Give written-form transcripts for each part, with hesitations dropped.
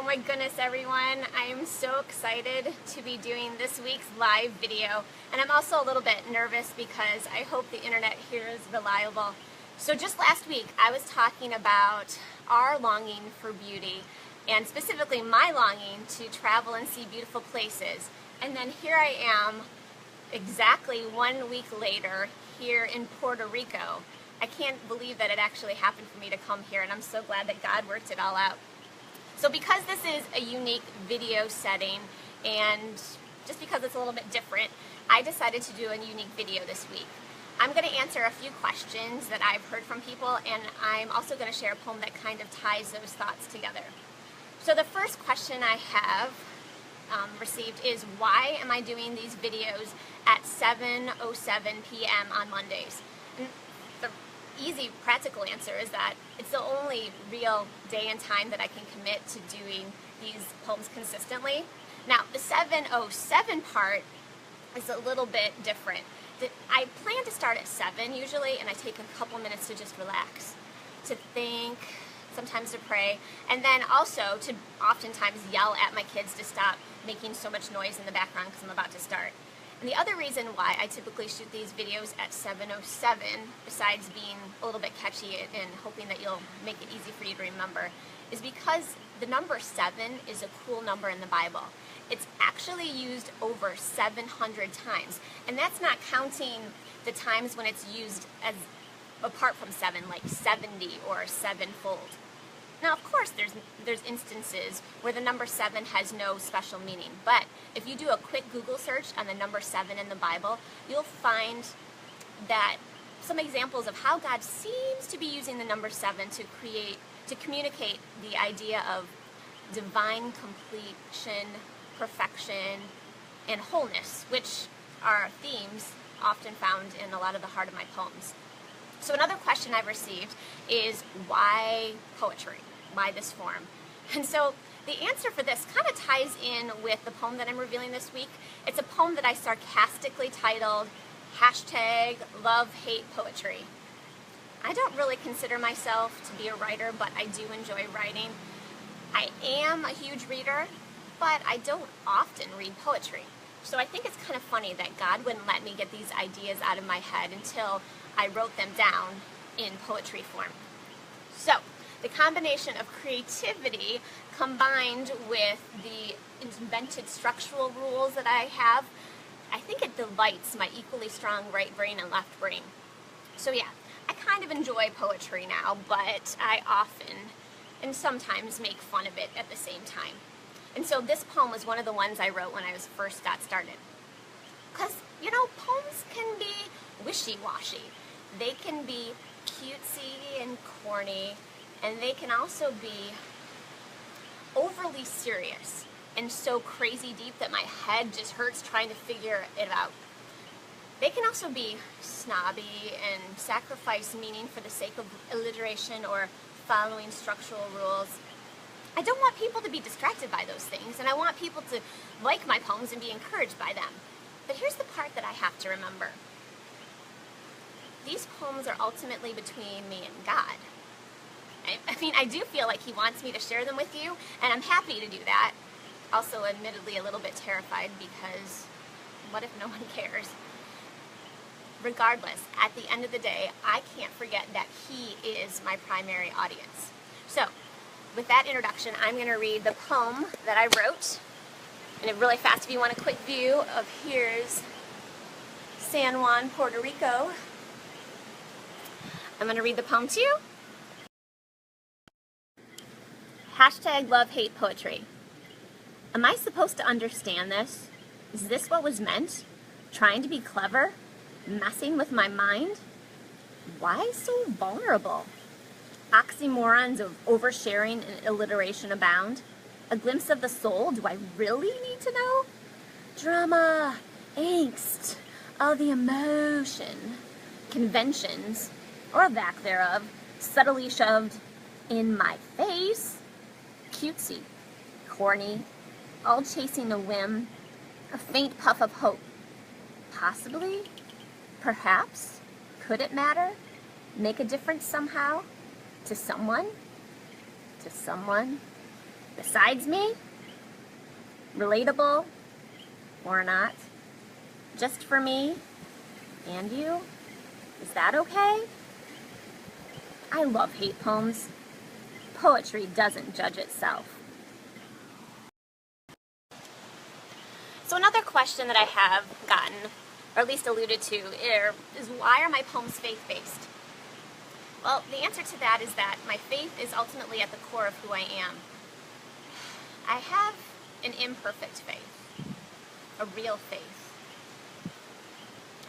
Oh my goodness, everyone. I am so excited to be doing this week's live video. And I'm also a little bit nervous because I hope the internet here is reliable. So just last week, I was talking about our longing for beauty, and specifically my longing to travel and see beautiful places. And then here I am, exactly 1 week later, here in Puerto Rico. I can't believe that it actually happened for me to come here, and I'm so glad that God worked it all out. So because this is a unique video setting, and just because it's a little bit different, I decided to do a unique video this week. I'm going to answer a few questions that I've heard from people, and I'm also going to share a poem that kind of ties those thoughts together. So the first question I have received is, why am I doing these videos at 7:07 p.m. on Mondays? And the easy, practical answer is that it's the only real day and time that I can commit to doing these poems consistently. Now, the 7:07 part is a little bit different. I plan to start at 7 usually, and I take a couple minutes to just relax, to think, sometimes to pray, and then also to oftentimes yell at my kids to stop making so much noise in the background because I'm about to start. And the other reason why I typically shoot these videos at 7:07, besides being a little bit catchy and hoping that you'll make it easy for you to remember, is because the number 7 is a cool number in the Bible. It's actually used over 700 times, and that's not counting the times when it's used as apart from 7, like 70 or sevenfold. Now, of course, there's instances where the number 7 has no special meaning, but if you do a quick Google search on the number 7 in the Bible, you'll find that some examples of how God seems to be using the number 7 to communicate the idea of divine completion, perfection, and wholeness, which are themes often found in a lot of the heart of my poems. So another question I've received is, why poetry? Why this form? And so the answer for this kind of ties in with the poem that I'm revealing this week. It's a poem that I sarcastically titled #LoveHatePoetry. I don't really consider myself to be a writer, but I do enjoy writing. I am a huge reader, but I don't often read poetry. So I think it's kind of funny that God wouldn't let me get these ideas out of my head until I wrote them down in poetry form. So the combination of creativity combined with the invented structural rules that I have, I think it delights my equally strong right brain and left brain. So yeah, I kind of enjoy poetry now, but I often and sometimes make fun of it at the same time. And so this poem was one of the ones I wrote when I first got started. Because, you know, poems can be wishy-washy. They can be cutesy and corny, and they can also be overly serious and so crazy deep that my head just hurts trying to figure it out. They can also be snobby and sacrifice meaning for the sake of alliteration or following structural rules. I don't want people to be distracted by those things, and I want people to like my poems and be encouraged by them. But here's the part that I have to remember. These poems are ultimately between me and God. I mean, I do feel like He wants me to share them with you, and I'm happy to do that. Also, admittedly, a little bit terrified because what if no one cares? Regardless, at the end of the day, I can't forget that He is my primary audience. So, with that introduction, I'm going to read the poem that I wrote. And really fast, if you want a quick view of, here's San Juan, Puerto Rico. I'm going to read the poem to you. #LoveHatePoetry. Am I supposed to understand this? Is this what was meant? Trying to be clever? Messing with my mind? Why so vulnerable? Oxymorons of oversharing and alliteration abound. A glimpse of the soul, do I really need to know? Drama, angst, all the emotion, conventions, or lack thereof, subtly shoved in my face. Cutesy, corny, all chasing a whim, a faint puff of hope. Possibly, perhaps, could it matter? Make a difference somehow? To someone? besides me, relatable or not, just for me and you. Is that okay? I love hate poems. Poetry doesn't judge itself. So another question that I have gotten, or at least alluded to, is why are my poems faith-based? Well, the answer to that is that my faith is ultimately at the core of who I am. I have an imperfect faith, a real faith,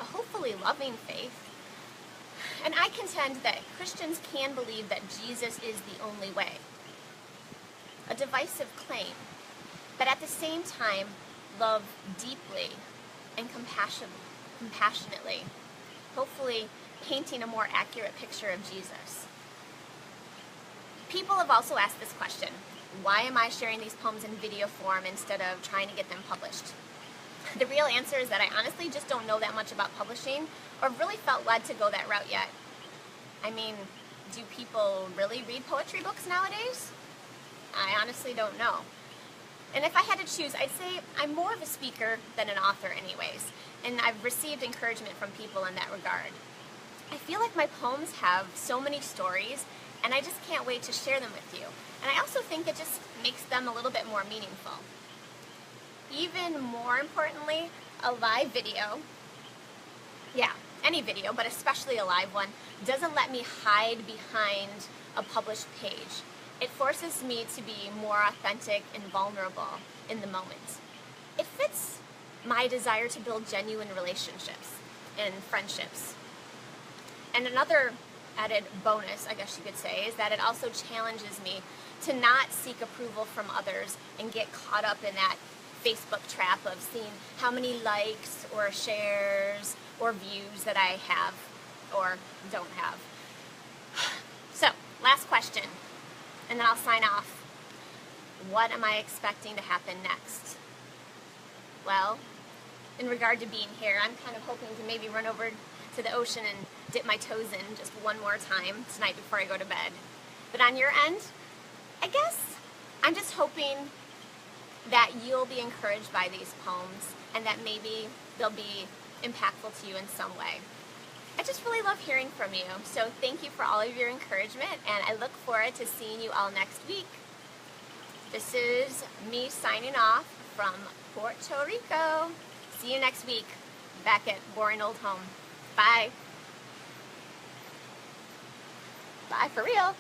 a hopefully loving faith. And I contend that Christians can believe that Jesus is the only way. A divisive claim, but at the same time, love deeply and compassionately, hopefully painting a more accurate picture of Jesus. People have also asked this question: why am I sharing these poems in video form instead of trying to get them published? The real answer is that I honestly just don't know that much about publishing, or really felt led to go that route yet. I mean, do people really read poetry books nowadays? I honestly don't know. And if I had to choose, I'd say I'm more of a speaker than an author anyways, and I've received encouragement from people in that regard. I feel like my poems have so many stories, and I just can't wait to share them with you. And I also think it just makes them a little bit more meaningful. Even more importantly, a live video, any video, but especially a live one, doesn't let me hide behind a published page. It forces me to be more authentic and vulnerable in the moment. It fits my desire to build genuine relationships and friendships. And another added bonus, I guess you could say, is that it also challenges me to not seek approval from others and get caught up in that Facebook trap of seeing how many likes or shares or views that I have or don't have. So, last question, and then I'll sign off. What am I expecting to happen next? Well, in regard to being here, I'm kind of hoping to maybe run over to the ocean and dip my toes in just one more time tonight before I go to bed. But on your end, I guess I'm just hoping that you'll be encouraged by these poems and that maybe they'll be impactful to you in some way. I just really love hearing from you, so thank you for all of your encouragement, and I look forward to seeing you all next week. This is me signing off from Puerto Rico. See you next week back at Boring Old Home. Bye. Bye for real.